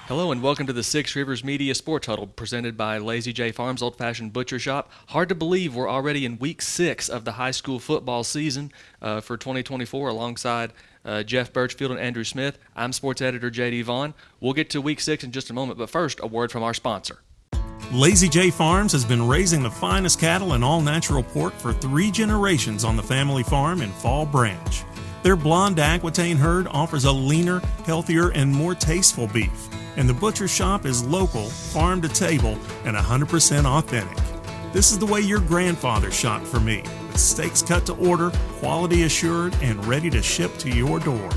Hello and welcome to the Six Rivers Media Sports Huddle presented by Lazy J Farms Old Fashioned Butcher Shop. Hard to believe we're already in week 6 of the high school football season for 2024 alongside Jeff Birchfield and Andrew Smith. I'm sports editor J.D. Vaughn. We'll get to week 6 in just a moment, but first, a word from our sponsor. Lazy J Farms has been raising the finest cattle and all-natural pork for 3 generations on the family farm in Fall Branch. Their blonde Aquitaine herd offers a leaner, healthier, and more tasteful beef. And the butcher shop is local, farm to table, and 100% authentic. This is the way your grandfather shopped for me, with steaks cut to order, quality assured, and ready to ship to your door.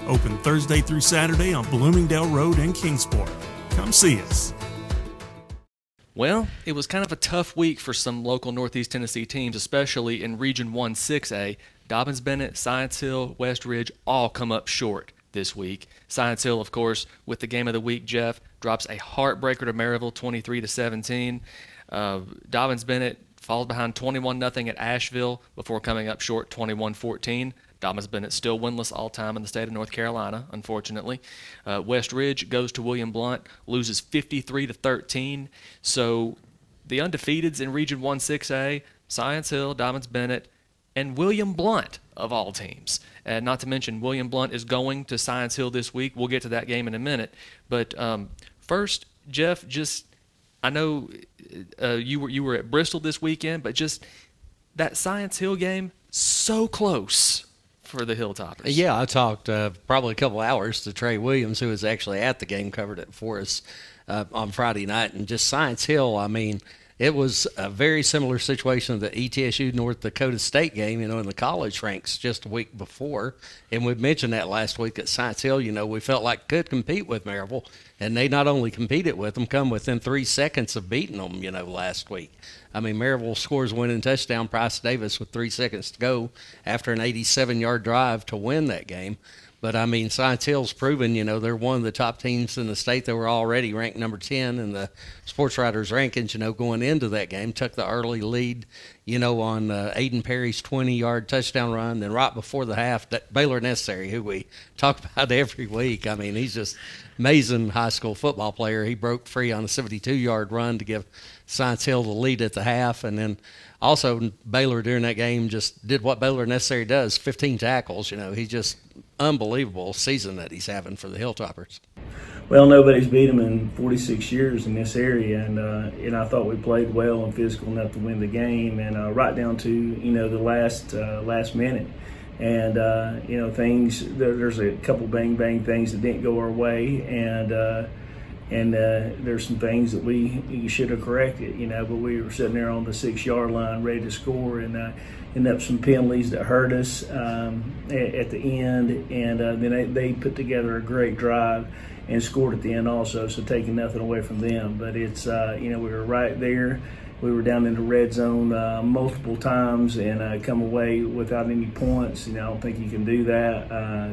Open Thursday through Saturday on Bloomingdale Road in Kingsport. Come see us. Well, it was kind of a tough week for some local Northeast Tennessee teams, especially in Region 1 6A. Dobyns-Bennett, Science Hill, West Ridge all come up short this week. Science Hill, of course, with the game of the week, Jeff, drops a heartbreaker to Maryville, 23-17. Dobyns-Bennett falls behind 21-0 at Asheville before coming up short 21-14. Dobyns-Bennett still winless all time in the state of North Carolina, unfortunately. West Ridge goes to William Blount, loses 53-13. So the undefeateds in Region 1 6A, Science Hill, Dobyns-Bennett, and William Blount, of all teams. Not to mention, William Blount is going to Science Hill this week. We'll get to that game in a minute. But first, Jeff, I know you were at Bristol this weekend, but just that Science Hill game, so close for the Hilltoppers. Yeah, I talked probably a couple hours to Trey Williams, who was actually at the game, covered it for us on Friday night. And just Science Hill, I mean, it was a very similar situation to the ETSU North Dakota State game, in the college ranks just a week before. And we mentioned that last week at Science Hill, we felt like could compete with Maryville. And they not only competed with them, come within 3 seconds of beating them, last week. I mean, Maryville scores winning touchdown, Price Davis, with 3 seconds to go after an 87-yard drive to win that game. But, I mean, Science Hill's proven, they're one of the top teams in the state. They were already ranked number 10 in the Sports Writers rankings, going into that game. Took the early lead, on Aiden Perry's 20-yard touchdown run. Then right before the half, that Baylor Necessary, who we talk about every week. I mean, he's just amazing high school football player. He broke free on a 72-yard run to give Science Hill the lead at the half. And then also Baylor during that game just did what Baylor Necessary does, 15 tackles. He just unbelievable season that he's having for the Hilltoppers. Well, nobody's beat him in 46 years in this area, and I thought we played well and physical enough to win the game, and right down to the last minute, and things. There's a couple bang things that didn't go our way, and there's some things that we should have corrected, but we were sitting there on the 6-yard line ready to score, and ended up some penalties that hurt us at the end, and then they put together a great drive and scored at the end also, so taking nothing away from them. But it's, we were right there. We were down in the red zone multiple times and come away without any points. I don't think you can do that.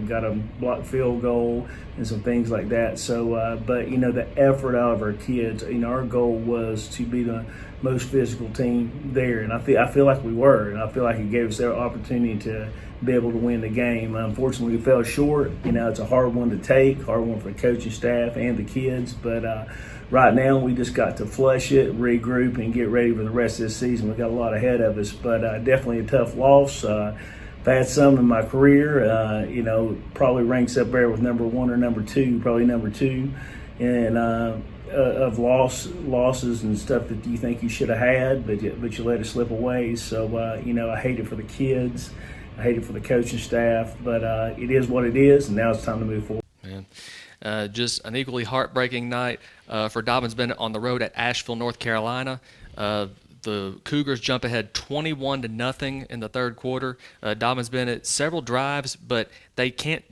Got a blocked field goal and some things like that. So, but, the effort out of our kids, our goal was to be the most physical team there. And I feel like we were. And I feel like it gave us the opportunity to be able to win the game. Unfortunately, we fell short. It's a hard one to take, hard one for the coaching staff and the kids. But right now, we just got to flush it, regroup, and get ready for the rest of this season. We've got a lot ahead of us, but definitely a tough loss. I've had some in my career, probably ranks up there with number 1 or number 2, probably number 2, and of losses and stuff that you think you should have had, but you let it slip away. So, I hate it for the kids. I hate it for the coaching staff, but it is what it is, and now it's time to move forward. Man. Just an equally heartbreaking night for Dobyns-Bennett on the road at Asheville, North Carolina. The Cougars jump ahead 21-0 in the third quarter. Dobyns-Bennett several drives, but they can't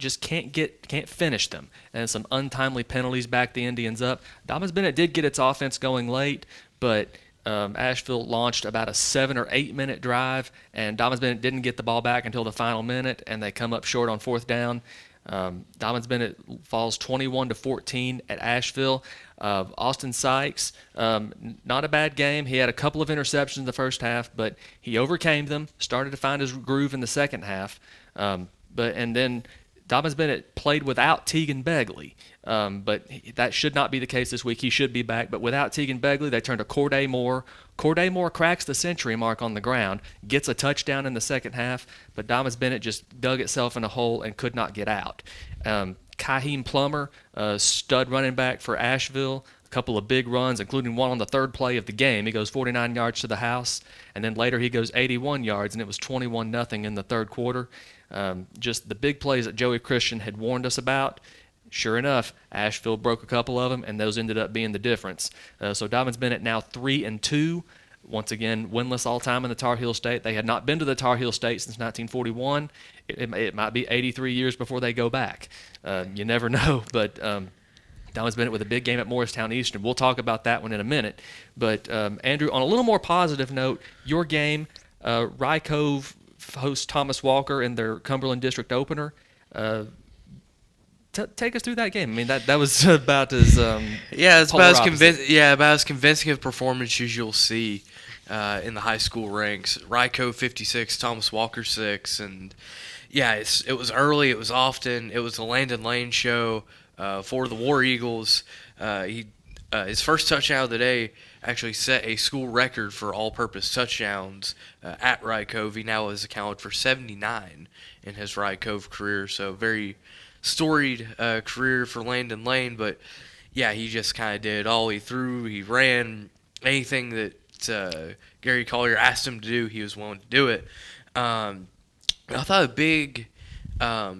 finish them, and some untimely penalties back the Indians up. Dobyns-Bennett did get its offense going late, but Asheville launched about a 7 or 8 minute drive, and Dobyns-Bennett didn't get the ball back until the final minute, and they come up short on 4th down. Dobyns-Bennett falls 21-14 at Asheville. Austin Sykes, not a bad game. He had a couple of interceptions in the first half, but he overcame them, started to find his groove in the second half. And then Dobbins Bennett played without Tegan Begley, but that should not be the case this week. He should be back. But without Tegan Begley, they turned to Corday Moore. Corday Moore cracks the century mark on the ground, gets a touchdown in the second half, but Dobbins Bennett just dug itself in a hole and could not get out. Kaheem Plummer, stud running back for Asheville, a couple of big runs, including one on the third play of the game. He goes 49 yards to the house, and then later he goes 81 yards, and it was 21-0 in the third quarter. Just the big plays that Joey Christian had warned us about. Sure enough, Asheville broke a couple of them, and those ended up being the difference. So Dobbins Bennett now 3-2. Once again, winless all time in the Tar Heel State. They had not been to the Tar Heel State since 1941. It might be 83 years before they go back. You never know. But Dobbins Bennett with a big game at Morristown Eastern. We'll talk about that one in a minute. But Andrew, on a little more positive note, your game, Rye Cove hosts Thomas Walker in their Cumberland District opener. Take us through that game. I mean, that was about as it's about as convincing a performance as you'll see in the high school ranks. Ryco 56, Thomas Walker 6, and it was early. It was often. It was a Landon Lane show for the War Eagles. His first touchdown of the day actually set a school record for all-purpose touchdowns at Rye Cove. He now has accounted for 79 in his Rye Cove career, so very storied career for Landon Lane. But he just kind of did all. He threw, he ran, anything that Gary Collier asked him to do, he was willing to do it. I thought a big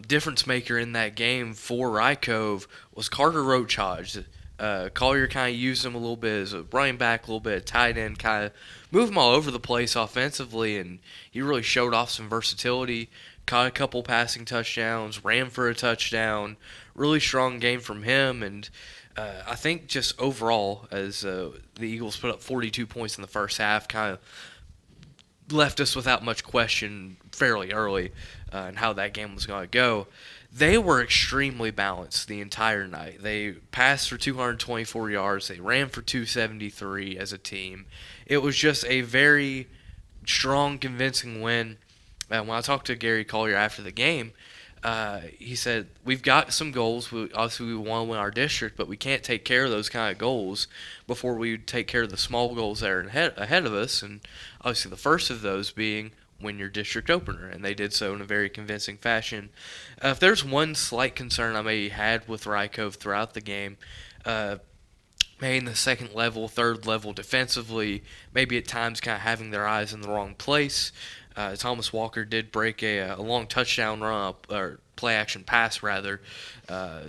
difference maker in that game for Rye Cove was Carter Roach Hodge. Collier kind of used him a little bit as a running back, a little bit of tight end, kind of moved him all over the place offensively, and he really showed off some versatility. Caught a couple passing touchdowns, ran for a touchdown. Really strong game from him, and I think just overall, as the Eagles put up 42 points in the first half, kind of left us without much question fairly early in how that game was going to go. They were extremely balanced the entire night. They passed for 224 yards. They ran for 273 as a team. It was just a very strong, convincing win. And when I talked to Gary Collier after the game, he said, we've got some goals. Obviously, we want to win our district, but we can't take care of those kind of goals before we take care of the small goals that are ahead of us. And obviously, the first of those being win your district opener, and they did so in a very convincing fashion. If there's one slight concern I maybe had with Rye Cove throughout the game, maybe in the second level, third level defensively, maybe at times kind of having their eyes in the wrong place. Thomas Walker did break a long touchdown run, or play-action pass, rather. A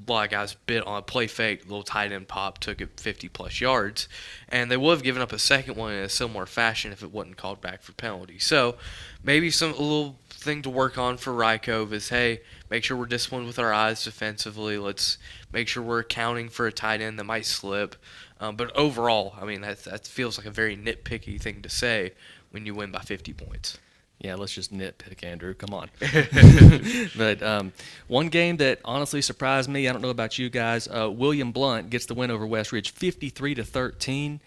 lot of guys bit on a play fake, little tight end pop, took it 50-plus yards. And they would have given up a second one in a similar fashion if it wasn't called back for penalty. So maybe a little thing to work on for Rye Cove is, hey, make sure we're disciplined with our eyes defensively. Let's make sure we're accounting for a tight end that might slip. But overall, I mean, that feels like a very nitpicky thing to say when you win by 50 points. Yeah, let's just nitpick, Andrew. Come on. But one game that honestly surprised me, I don't know about you guys, William Blount gets the win over West Ridge 53-13.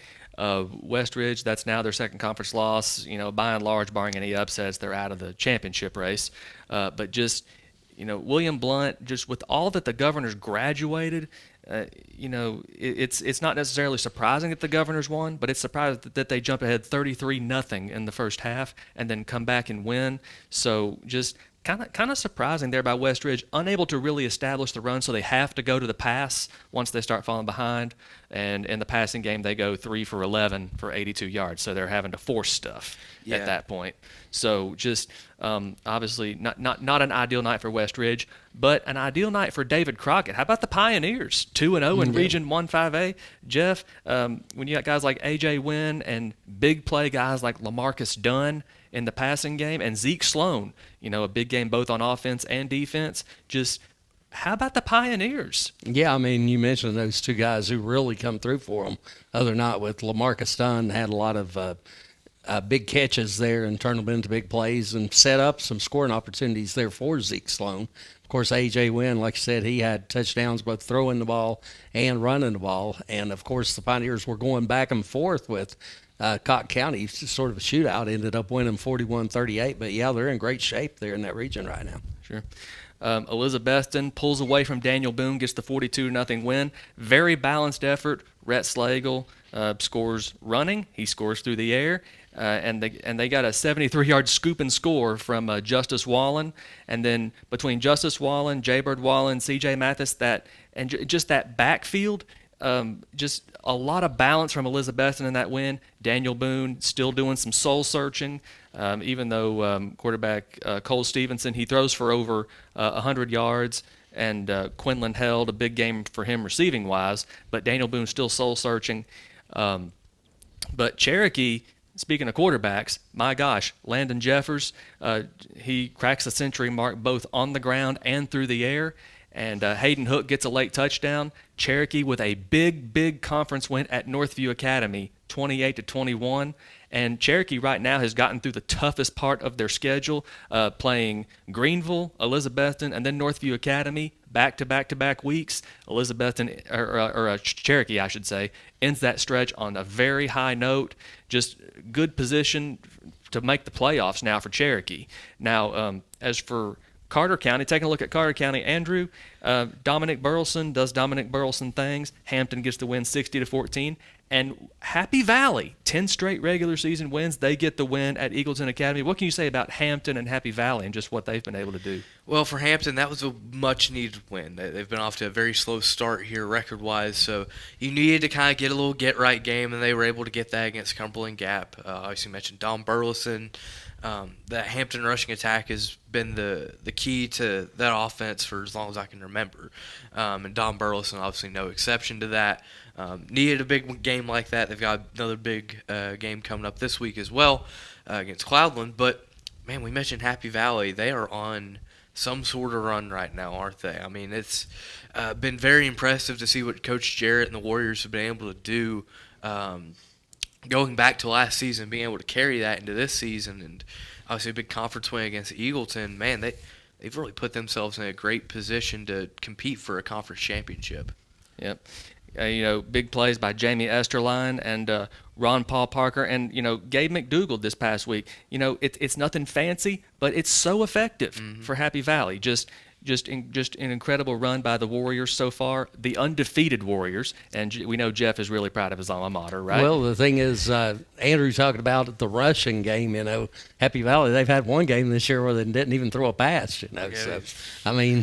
West Ridge, that's now their second conference loss. By and large, barring any upsets, they're out of the championship race. But just, William Blount, just with all that the Governors graduated, it's not necessarily surprising that the Governors won, but it's surprising that they jump ahead 33-0 in the first half and then come back and win. So just kind of surprising there by West Ridge, unable to really establish the run, so they have to go to the pass once they start falling behind. And in the passing game, they go 3 for 11 for 82 yards, so they're having to force stuff at that point. So just obviously not an ideal night for West Ridge, but an ideal night for David Crockett. How about the Pioneers, 2-0 in Region 1-5A? Jeff, when you got guys like A.J. Wynn and big play guys like LaMarcus Dunn in the passing game, and Zeke Sloan, a big game both on offense and defense. Just how about the Pioneers? Yeah, I mean, you mentioned those two guys who really come through for them. Other night with LaMarcus Dunn, had a lot of big catches there and turned them into big plays and set up some scoring opportunities there for Zeke Sloan. Of course, A.J. Wynn, like you said, he had touchdowns both throwing the ball and running the ball. And, of course, the Pioneers were going back and forth with Cotton County, sort of a shootout, ended up winning 41-38. But, yeah, they're in great shape there in that region right now. Sure. Elizabethton pulls away from Daniel Boone, gets the 42-0 win. Very balanced effort. Rhett Slagle scores running. He scores through the air. And they got a 73-yard scoop and score from Justice Wallen. And then between Justice Wallen, Jaybird Wallen, C.J. Mathis, just that backfield, just a lot of balance from Elizabethton in that win. Daniel Boone still doing some soul searching, even though quarterback Cole Stevenson, he throws for over 100 yards, and Quinlan held a big game for him receiving-wise, but Daniel Boone still soul searching. But Cherokee, speaking of quarterbacks, my gosh, Landon Jeffers, he cracks the century mark both on the ground and through the air. And Hayden Hook gets a late touchdown. Cherokee with a big conference win at Northview Academy, 28-21. And Cherokee right now has gotten through the toughest part of their schedule, playing Greenville, Elizabethton, and then Northview Academy back-to-back weeks. Cherokee, I should say, ends that stretch on a very high note. Just good position to make the playoffs now for Cherokee. Now, as for Carter County, taking a look at Carter County, Andrew, Dominic Burleson does Dominic Burleson things. Hampton gets the win 60-14. And Happy Valley, 10 straight regular season wins. They get the win at Eagleton Academy. What can you say about Hampton and Happy Valley and just what they've been able to do? Well, for Hampton, that was a much-needed win. They've been off to a very slow start here record-wise, so you needed to kind of get a little get-right game, and they were able to get that against Cumberland Gap. Obviously, you mentioned Dom Burleson. That Hampton rushing attack has been the key to that offense for as long as I can remember. And Dom Burleson, obviously, no exception to that. Needed a big game like that. They've got another big game coming up this week as well against Cloudland. But, man, we mentioned Happy Valley. They are on some sort of run right now, aren't they? I mean, it's been very impressive to see what Coach Jarrett and the Warriors have been able to do going back to last season, being able to carry that into this season. And obviously a big conference win against Eagleton. Man, they've really put themselves in a great position to compete for a conference championship. Yep. Big plays by Jamie Esterline and Ron Paul Parker and, Gabe McDougall this past week. It's nothing fancy, but it's so effective for Happy Valley. Just an incredible run by the Warriors so far, the undefeated Warriors. And we know Jeff is really proud of his alma mater, right? Well, the thing is, Andrew talking about the rushing game, Happy Valley, they've had one game this year where they didn't even throw a pass,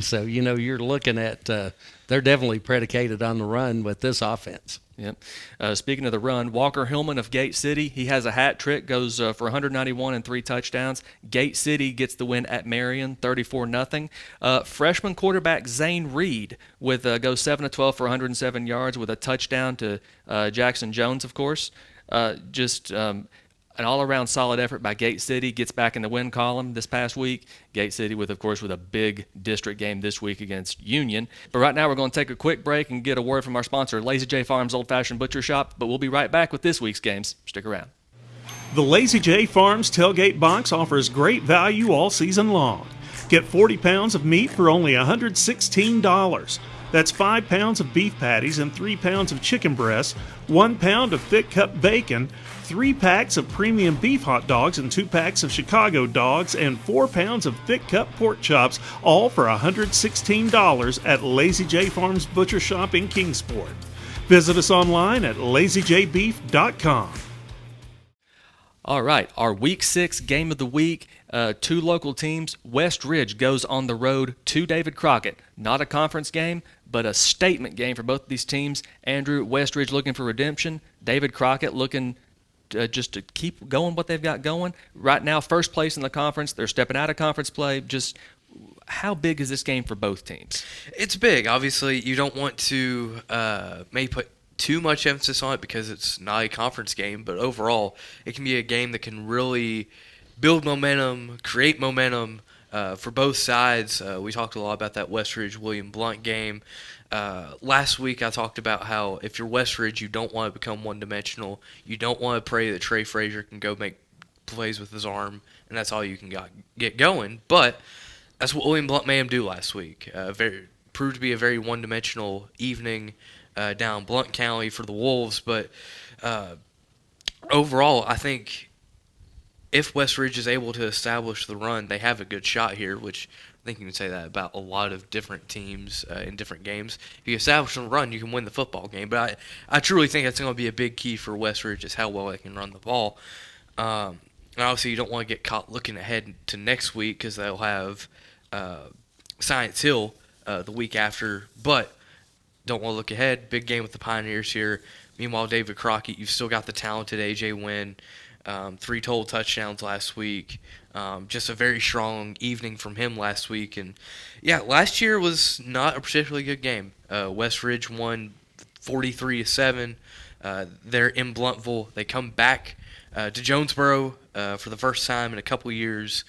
So, you're looking at they're definitely predicated on the run with this offense. Yep. Speaking of the run, Walker Hillman of Gate City, he has a hat trick, goes for 191 and 3 touchdowns. Gate City gets the win at Marion, 34-0. Freshman quarterback Zane Reed goes 7 of 12 for 107 yards with a touchdown to Jackson Jones, of course. An all-around solid effort by Gate City, gets back in the win column this past week. Gate City with a big district game this week against Union. But right now we're going to take a quick break and get a word from our sponsor, Lazy J Farms Old Fashioned Butcher Shop. But we'll be right back with this week's games. Stick around. The Lazy J Farms Tailgate Box offers great value all season long. Get 40 pounds of meat for only $116. That's 5 pounds of beef patties and 3 pounds of chicken breasts, 1 pound of thick cut bacon, 3 packs of premium beef hot dogs and 2 packs of Chicago dogs, and 4 pounds of thick cut pork chops, all for $116 at Lazy J Farms Butcher Shop in Kingsport. Visit us online at lazyjbeef.com. All right, our Week 6 game of the week, 2 local teams. West Ridge goes on the road to David Crockett. Not a conference game, but a statement game for both of these teams. Andrew, West Ridge looking for redemption. David Crockett looking just to keep going what they've got going. Right now, first place in the conference. They're stepping out of conference play. Just how big is this game for both teams? It's big. Obviously, you don't want to maybe put too much emphasis on it because it's not a conference game, but overall, it can be a game that can really build momentum, create momentum for both sides. We talked a lot about that West Ridge-William Blount game. Last week I talked about how if you're West Ridge, you don't want to become one-dimensional. You don't want to pray that Trey Frazier can go make plays with his arm, and that's all you can get going. But that's what William Blount made him do last week. Proved to be a very one-dimensional evening down Blount County for the Wolves. But overall, I think if West Ridge is able to establish the run, they have a good shot here, which I think you can say that about a lot of different teams in different games. If you establish the run, you can win the football game. But I truly think that's going to be a big key for West Ridge is how well they can run the ball. And obviously, you don't want to get caught looking ahead to next week because they'll have Science Hill the week after. But don't want to look ahead. Big game with the Pioneers here. Meanwhile, David Crockett, you've still got the talented A.J. Wynn. 3 total touchdowns last week. Just a very strong evening from him last week. And, yeah, last year was not a particularly good game. West Ridge won 43-7. They're in Bluntville. They come back to Jonesboro for the first time in a couple years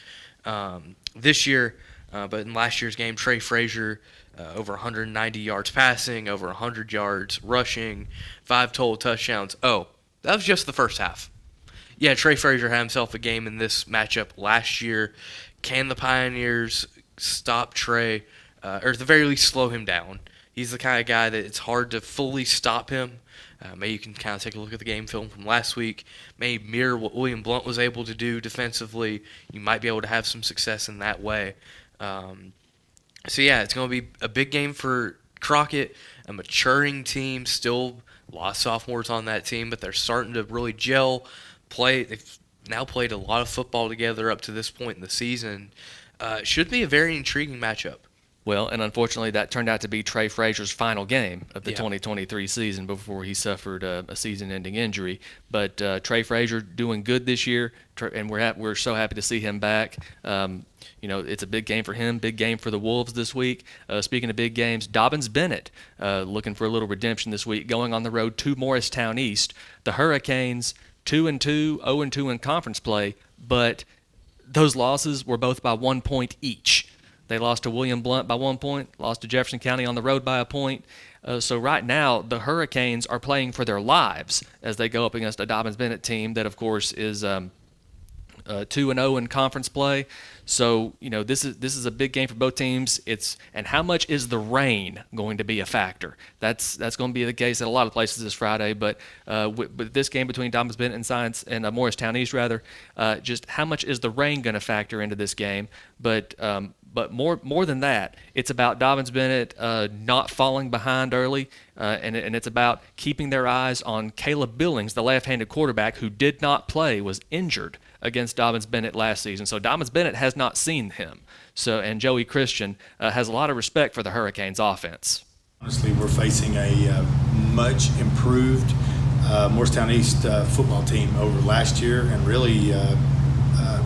this year. But in last year's game, Trey Frazier, over 190 yards passing, over 100 yards rushing, 5 total touchdowns. Oh, that was just the first half. Yeah, Trey Frazier had himself a game in this matchup last year. Can the Pioneers stop Trey, or at the very least slow him down? He's the kind of guy that it's hard to fully stop him. Maybe you can kind of take a look at the game film from last week. Maybe mirror what William Blount was able to do defensively. You might be able to have some success in that way. So, yeah, it's going to be a big game for Crockett, a maturing team, still a lot of sophomores on that team, but they're starting to really gel. They've now played a lot of football together up to this point in the season. It should be a very intriguing matchup. Well, and unfortunately, that turned out to be Trey Frazier's final game of the 2023 season before he suffered a season-ending injury. But Trey Frazier doing good this year, and we're so happy to see him back. It's a big game for him, big game for the Wolves this week. Speaking of big games, Dobbins Bennett looking for a little redemption this week, going on the road to Morristown East. The Hurricanes 2-2, 0-2 in conference play, but those losses were both by 1 point each. They lost to William Blount by 1 point, lost to Jefferson County on the road by a point. So right now, the Hurricanes are playing for their lives as they go up against a Dobbins Bennett team that, of course, is 2-0 in conference play. So, this is a big game for both teams. And how much is the rain going to be a factor? That's going to be the case at a lot of places this Friday. But with this game between Dobbins Bennett and Science and Morristown East, just how much is the rain going to factor into this game? But more than that, it's about Dobbins Bennett not falling behind early, and it's about keeping their eyes on Caleb Billings, the left-handed quarterback who did not play, was injured against Dobbins Bennett last season. So Dobbins Bennett has not seen him. And Joey Christian has a lot of respect for the Hurricanes offense. Honestly, we're facing a much improved Morristown East football team over last year, and really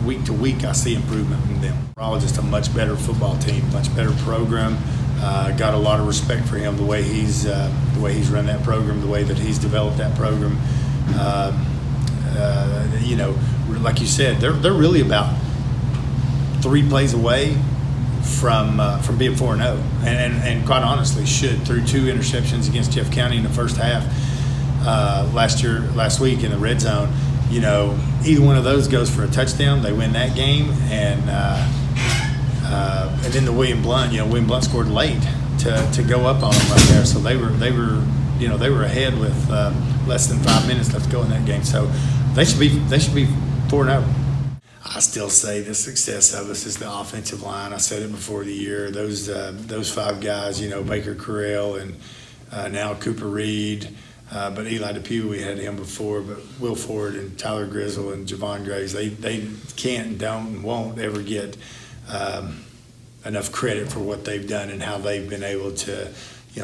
week to week I see improvement in them. We're all just a much better football team, much better program. Got a lot of respect for him, the way he's run that program, the way that he's developed that program. Like you said, they're really about 3 plays away from being 4-0, and quite honestly should, through 2 interceptions against Jeff County in the first half last week in the red zone. Either one of those goes for a touchdown, they win that game, and then the William Blount scored late to go up on them right there. So they were ahead with less than 5 minutes left to go in that game. So they should be 4-0. I still say the success of us is the offensive line. I said it before the year. Those 5 guys, Baker Carell and now Cooper Reed. But Eli DePew, we had him before, but Will Ford and Tyler Grizzle and Javon Graves, they can't and don't and won't ever get enough credit for what they've done and how they've been able to,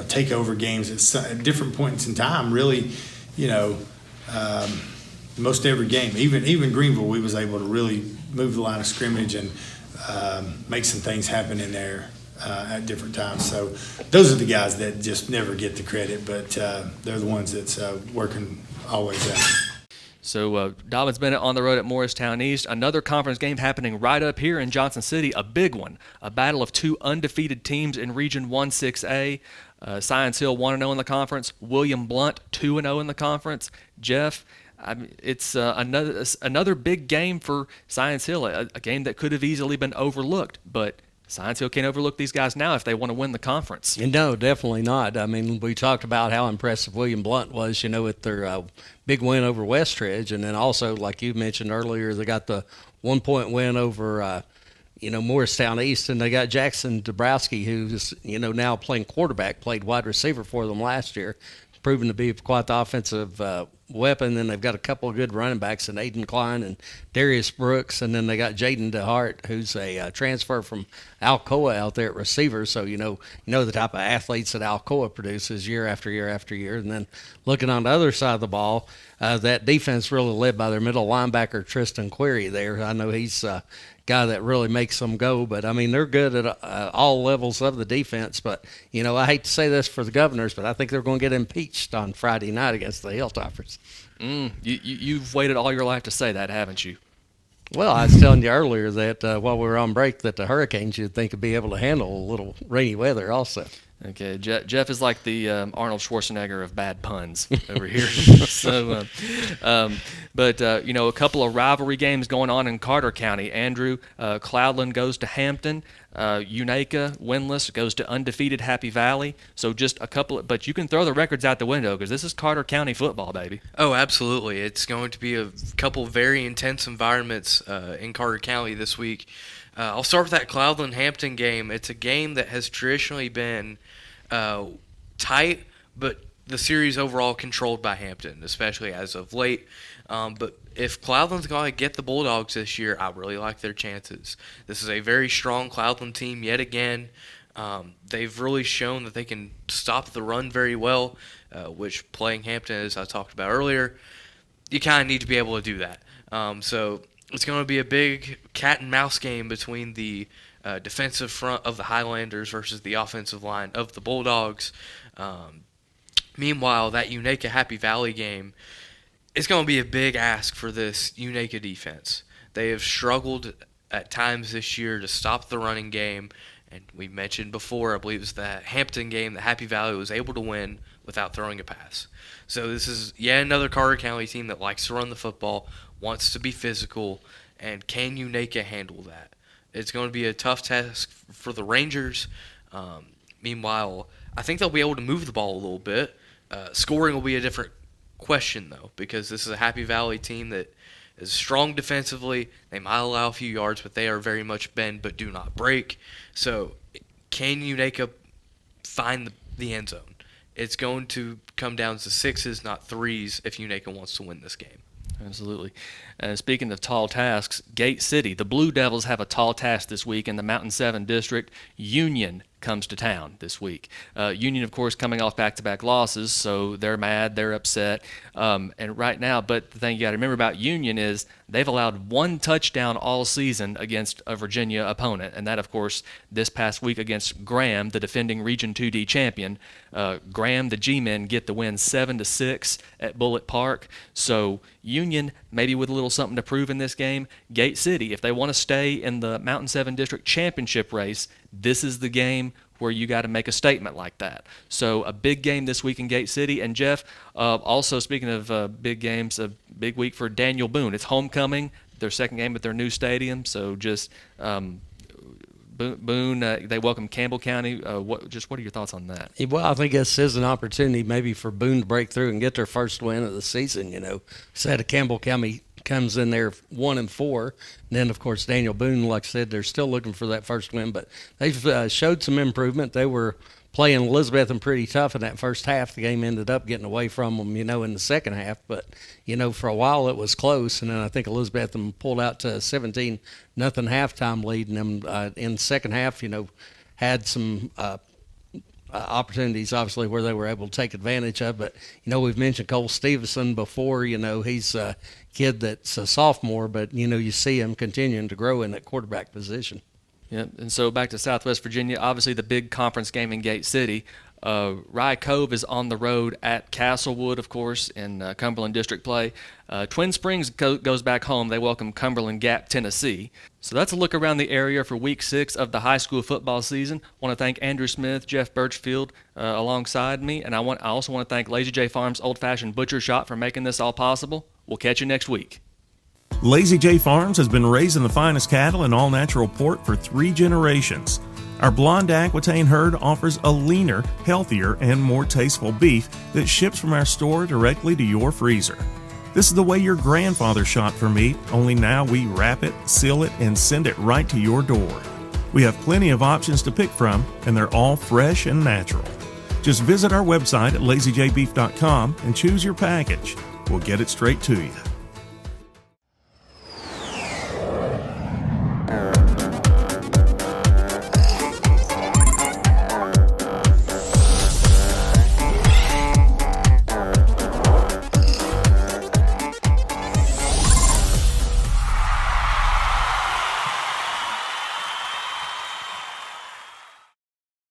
take over games at different points in time. Really, most every game, even Greenville, we was able to really move the line of scrimmage and make some things happen in there. At different times. So those are the guys that just never get the credit, but they're the ones that's working always out. So Dobbins Bennett on the road at Morristown East. Another conference game happening right up here in Johnson City, a big one. A battle of 2 undefeated teams in Region 1-6A. Science Hill 1-0 in the conference. William Blount 2-0 in the conference. Jeff, it's another big game for Science Hill, a game that could have easily been overlooked, but Science Hill can't overlook these guys now if they want to win the conference. No, definitely not. I mean, we talked about how impressive William Blount was, with their big win over Westridge. And then also, like you mentioned earlier, they got the 1-point win over, Morristown East. And they got Jackson Dabrowski, who's, now playing quarterback, played wide receiver for them last year, proven to be quite the offensive weapon. Then they've got a couple of good running backs in Aiden Klein and Darius Brooks, and then they got Jaden DeHart, who's a transfer from Alcoa out there at receiver. So you know the type of athletes that Alcoa produces year after year after year. And then looking on the other side of the ball, that defense really led by their middle linebacker Tristan Query there. I know he's guy that really makes them go. But, I mean, they're good at all levels of the defense. But, I hate to say this for the Governors, but I think they're going to get impeached on Friday night against the Hilltoppers. You've waited all your life to say that, haven't you? Well, I was telling you earlier that while we were on break that the Hurricanes you'd think would be able to handle a little rainy weather also. Okay, Jeff is like the Arnold Schwarzenegger of bad puns over here. But a couple of rivalry games going on in Carter County. Andrew, Cloudland goes to Hampton. Unaka, winless, goes to undefeated Happy Valley. So just a couple but you can throw the records out the window because this is Carter County football, baby. Oh, absolutely. It's going to be a couple very intense environments in Carter County this week. I'll start with that Cloudland-Hampton game. It's a game that has traditionally been tight, but the series overall controlled by Hampton, especially as of late. But if Cloudland's going to get the Bulldogs this year, I really like their chances. This is a very strong Cloudland team yet again. They've really shown that they can stop the run very well, which playing Hampton, as I talked about earlier, you kind of need to be able to do that. So it's going to be a big cat and mouse game between the defensive front of the Highlanders versus the offensive line of the Bulldogs. Meanwhile, that Unaka Happy Valley game, it's going to be a big ask for this Unaka defense. They have struggled at times this year to stop the running game, and we mentioned before, I believe it was the Hampton game that Happy Valley was able to win without throwing a pass. So this is yet another Carter County team that likes to run the football, wants to be physical, and can Unaka handle that? It's going to be a tough task for the Rangers. Meanwhile, I think they'll be able to move the ball a little bit. Scoring will be a different question, though, because this is a Happy Valley team that is strong defensively. They might allow a few yards, but they are very much bend but do not break. So can Unaka find the end zone? It's going to come down to 6s, not 3s, if Unaka wants to win this game. Absolutely. Speaking of tall tasks, Gate City, the Blue Devils have a tall task this week in the Mountain 7 district. Union comes to town this week. Union, of course, coming off back-to-back losses, so they're mad, they're upset. And right now, but the thing you got to remember about Union is they've allowed one touchdown all season against a Virginia opponent, and that, of course, this past week against Graham, the defending Region 2D champion. Graham, the G-men, get the win 7-6 at Bullitt Park. So Union, maybe with a little something to prove in this game. Gate City, if they want to stay in the Mountain 7 District Championship race, this is the game where you got to make a statement like that. So a big game this week in Gate City. And Jeff, also speaking of big games, a big week for Daniel Boone. It's homecoming, their second game at their new stadium. So just Boone, they welcome Campbell County. What are your thoughts on that? Well, I think this is an opportunity maybe for Boone to break through and get their first win of the season. Said Campbell County comes in there 1-4, and then of course Daniel Boone, like I said, they're still looking for that first win, but they've showed some improvement. They were playing Elizabethton pretty tough in that first half. The game ended up getting away from them, in the second half, but for a while it was close, and then I think Elizabethton pulled out to 17-0 halftime lead, and them in the second half, had some opportunities, obviously, where they were able to take advantage of. But, we've mentioned Cole Stevenson before. He's a kid that's a sophomore, but, you see him continuing to grow in that quarterback position. Yeah, and so back to Southwest Virginia, obviously the big conference game in Gate City. Rye Cove is on the road at Castlewood, of course, in Cumberland District play. Twin Springs goes back home. They welcome Cumberland Gap, Tennessee. So that's a look around the area for Week 6 of the high school football season. I want to thank Andrew Smith, Jeff Birchfield alongside me, and I also want to thank Lazy J Farms Old Fashioned Butcher Shop for making this all possible. We'll catch you next week. Lazy J Farms has been raising the finest cattle in all-natural pork for 3 generations. Our blonde Aquitaine herd offers a leaner, healthier, and more tasteful beef that ships from our store directly to your freezer. This is the way your grandfather shot for meat, only now we wrap it, seal it, and send it right to your door. We have plenty of options to pick from, and they're all fresh and natural. Just visit our website at lazyjbeef.com and choose your package. We'll get it straight to you.